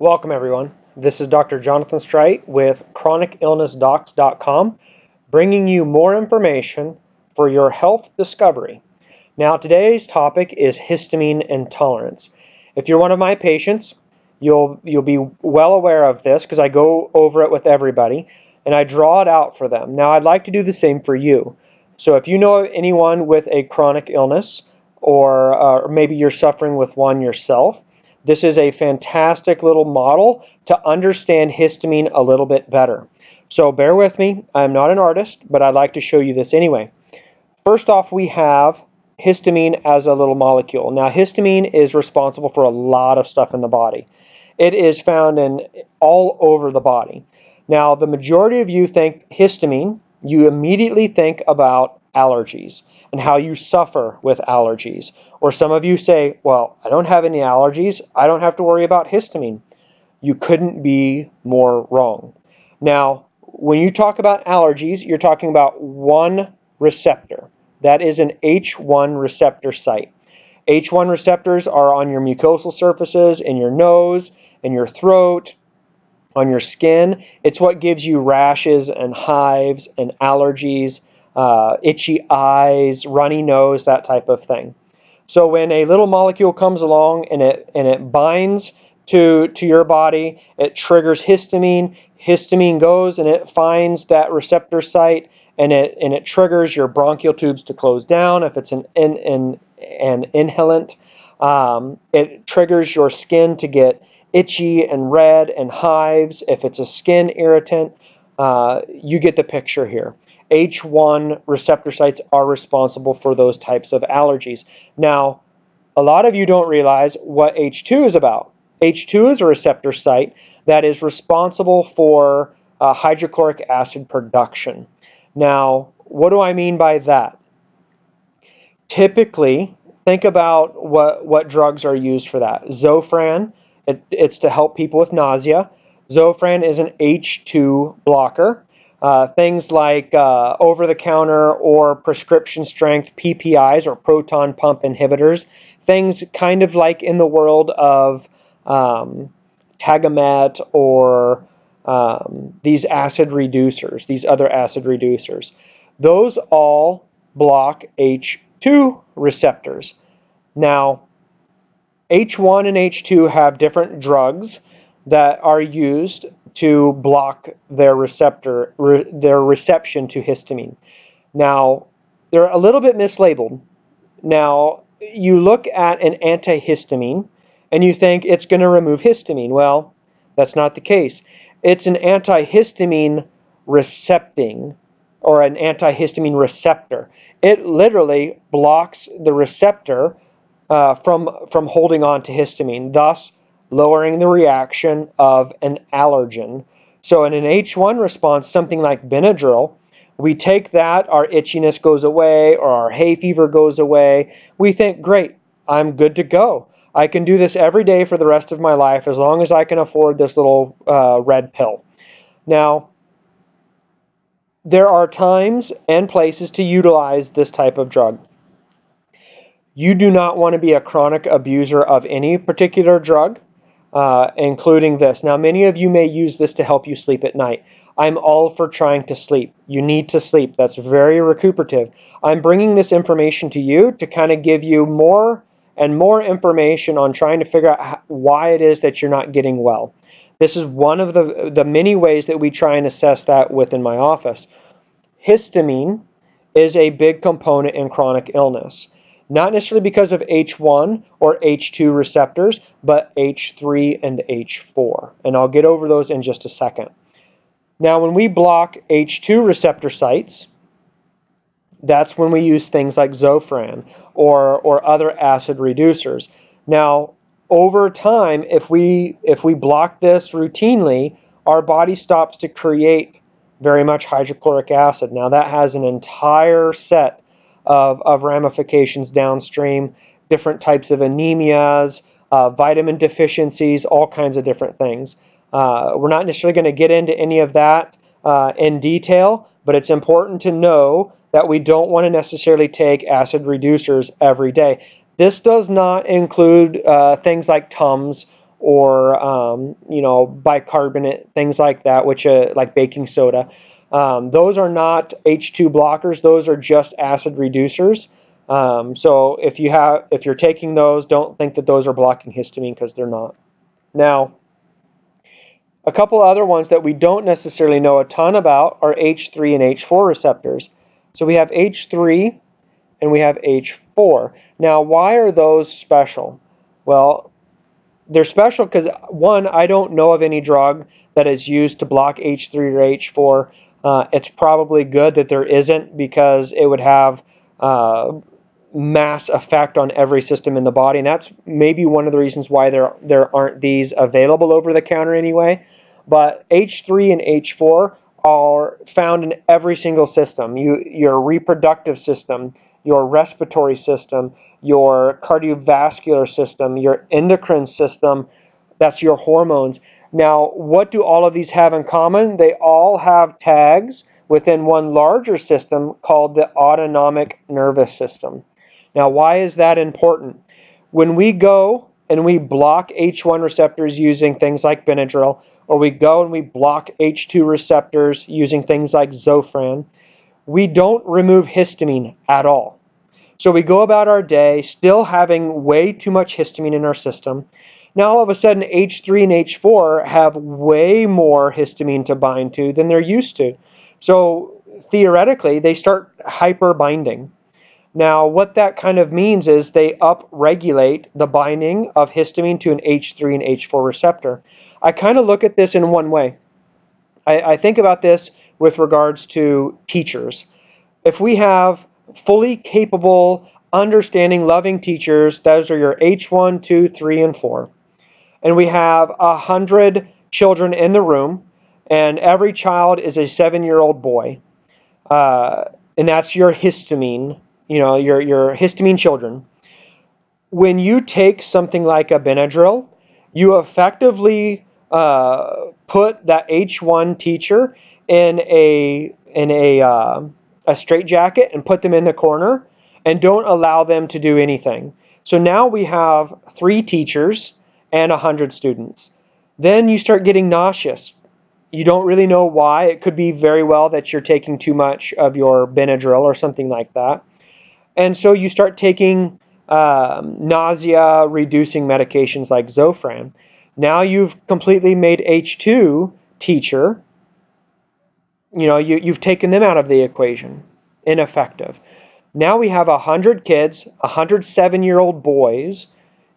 Welcome everyone. This is Dr. Jonathan Strite with chronicillnessdocs.com, bringing you more information for your health discovery. Now today's topic is histamine intolerance. If you're one of my patients, you'll be well aware of this because I go over it with everybody and I draw it out for them. Now I'd like to do the same for you. So if you know anyone with a chronic illness or maybe you're suffering with one yourself, this is a fantastic little model to understand histamine a little bit better. So bear with me. I'm not an artist, but I'd like to show you this anyway. First off, we have histamine as a little molecule. Now, histamine is responsible for a lot of stuff in the body. It is found in all over the body. Now, the majority of you think histamine, you immediately think about allergies and how you suffer with allergies. Or some of you say, well, I don't have any allergies. I don't have to worry about histamine. You couldn't be more wrong. Now, when you talk about allergies, you're talking about one receptor. That is an H1 receptor site. H1 receptors are on your mucosal surfaces, in your nose, in your throat, on your skin. It's what gives you rashes and hives and allergies, itchy eyes, runny nose, that type of thing. So when a little molecule comes along and it binds to your body, it triggers histamine. Histamine goes and it finds that receptor site and it triggers your bronchial tubes to close down. If it's an inhalant, it triggers your skin to get itchy and red and hives. If it's a skin irritant, you get the picture here. H1 receptor sites are responsible for those types of allergies. Now, a lot of you don't realize what H2 is about. H2 is a receptor site that is responsible for hydrochloric acid production. Now, what do I mean by that? Typically, think about what drugs are used for that. Zofran, it's to help people with nausea. Zofran is an H2 blocker. Things like over-the-counter or prescription strength PPIs or proton pump inhibitors, things kind of like in the world of Tagamet or these acid reducers, these other acid reducers. Those all block H2 receptors. Now, H1 and H2 have different drugs that are used to block their reception to histamine. Now, they're a little bit mislabeled. Now, you look at an antihistamine and you think it's going to remove histamine. Well, that's not the case. It's an antihistamine recepting or an antihistamine receptor. It literally blocks the receptor from holding on to histamine, thus lowering the reaction of an allergen. So in an H1 response, something like Benadryl, we take that, our itchiness goes away or our hay fever goes away. We think, great, I'm good to go. I can do this every day for the rest of my life as long as I can afford this little red pill. Now, there are times and places to utilize this type of drug. You do not want to be a chronic abuser of any particular drug, including this. Now, many of you may use this to help you sleep at night. I'm all for trying to sleep. You need to sleep. That's very recuperative. I'm bringing this information to you to kind of give you more and more information on trying to figure out why it is that you're not getting well. This is one of the many ways that we try and assess that within my office. Histamine is a big component in chronic illness. Not necessarily because of H1 or H2 receptors, but H3 and H4. And I'll get over those in just a second. Now, when we block H2 receptor sites, that's when we use things like Zofran or other acid reducers. Now, over time, if we block this routinely, our body stops to create very much hydrochloric acid. Now, that has an entire set of ramifications downstream, different types of anemias, vitamin deficiencies, all kinds of different things. We're not necessarily going to get into any of that in detail, but it's important to know that we don't want to necessarily take acid reducers every day. This does not include things like Tums or bicarbonate, things like that, which like baking soda. Those are not H2 blockers. Those are just acid reducers. So if you're taking those, don't think that those are blocking histamine, because they're not. Now, a couple other ones that we don't necessarily know a ton about are H3 and H4 receptors. So we have H3 and we have H4. Now, why are those special? Well, they're special because, one, I don't know of any drug that is used to block H3 or H4. It's probably good that there isn't, because it would have mass effect on every system in the body, and that's maybe one of the reasons why there aren't these available over the counter anyway. But H3 and H4 are found in every single system. Your reproductive system, your respiratory system, your cardiovascular system, your endocrine system, that's your hormones. Now, what do all of these have in common? They all have tags within one larger system called the autonomic nervous system. Now, why is that important? When we go and we block H1 receptors using things like Benadryl, or we go and we block H2 receptors using things like Zofran, we don't remove histamine at all. So we go about our day still having way too much histamine in our system. Now all of a sudden H3 and H4 have way more histamine to bind to than they're used to. So theoretically, they start hyperbinding. Now, what that kind of means is they upregulate the binding of histamine to an H3 and H4 receptor. I kind of look at this in one way. I think about this with regards to teachers. If we have fully capable, understanding, loving teachers, those are your H1, 2, 3, and 4. And we have 100 children in the room, and every child is a 7-year-old boy. And that's your histamine, your histamine children. When you take something like a Benadryl, you effectively put that H1 teacher in a straitjacket and put them in the corner and don't allow them to do anything. So now we have 3 teachers and 100 students. Then you start getting nauseous. You don't really know why. It could be very well that you're taking too much of your Benadryl or something like that. And so you start taking nausea-reducing medications like Zofran. Now you've completely made H2 teacher, you've taken them out of the equation. Ineffective. Now we have 100 kids, 100 7-year-old boys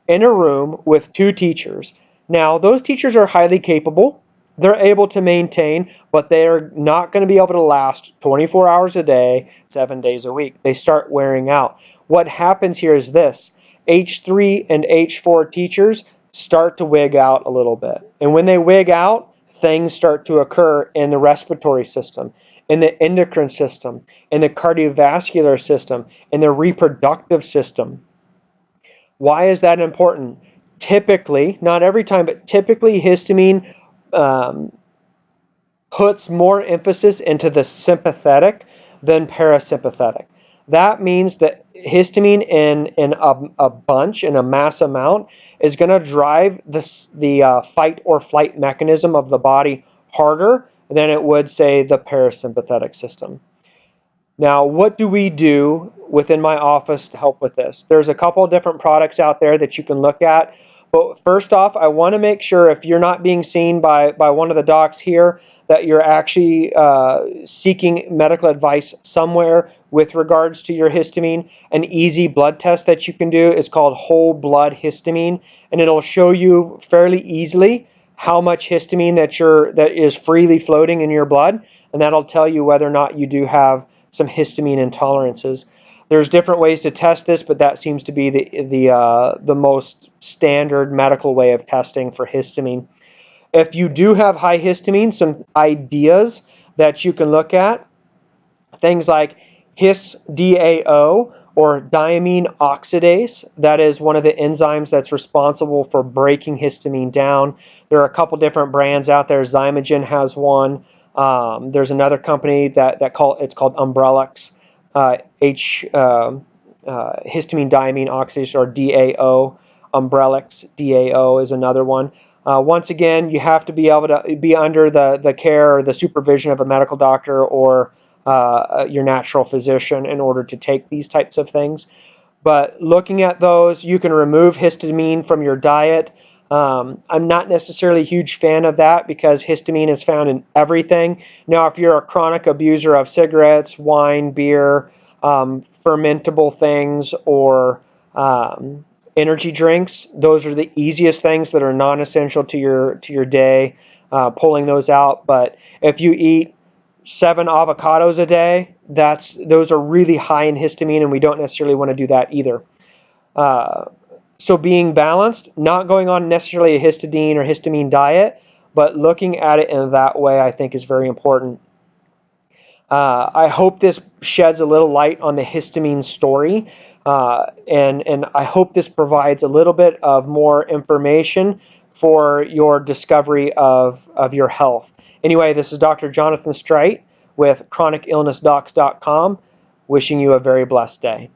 in a room with 2 teachers. Now, those teachers are highly capable. They're able to maintain, but they're not going to be able to last 24 hours a day, 7 days a week. They start wearing out. What happens here is this. H3 and H4 teachers start to wig out a little bit. And when they wig out, things start to occur in the respiratory system, in the endocrine system, in the cardiovascular system, in the reproductive system. Why is that important? Typically, not every time, but typically histamine puts more emphasis into the sympathetic than parasympathetic. That means that histamine in a bunch, in a mass amount, is going to drive the fight or flight mechanism of the body harder than it would, say, the parasympathetic system. Now, what do we do within my office to help with this? There's a couple of different products out there that you can look at. But first off, I want to make sure if you're not being seen by one of the docs here, that you're actually seeking medical advice somewhere with regards to your histamine. An easy blood test that you can do is called whole blood histamine, and it'll show you fairly easily how much histamine that is freely floating in your blood, and that'll tell you whether or not you do have some histamine intolerances. There's different ways to test this, but that seems to be the most standard medical way of testing for histamine. If you do have high histamine, some ideas that you can look at, things like HisDAO or diamine oxidase. That is one of the enzymes that's responsible for breaking histamine down. There are a couple different brands out there. Zymogen has one. There's another company it's called Umbrelux, histamine diamine oxidase, or DAO. Umbrelix, DAO is another one. Once again, you have to be able to be under the care or the supervision of a medical doctor or your natural physician in order to take these types of things. But looking at those, you can remove histamine from your diet. I'm not necessarily a huge fan of that because histamine is found in everything. Now, if you're a chronic abuser of cigarettes, wine, beer, fermentable things, or energy drinks, those are the easiest things that are non-essential to your day, pulling those out. But if you eat 7 avocados a day, those are really high in histamine, and we don't necessarily want to do that either. So being balanced, not going on necessarily a histidine or histamine diet, but looking at it in that way, I think is very important. I hope this sheds a little light on the histamine story, and I hope this provides a little bit of more information for your discovery of your health. Anyway, this is Dr. Jonathan Streit with chronicillnessdocs.com, wishing you a very blessed day.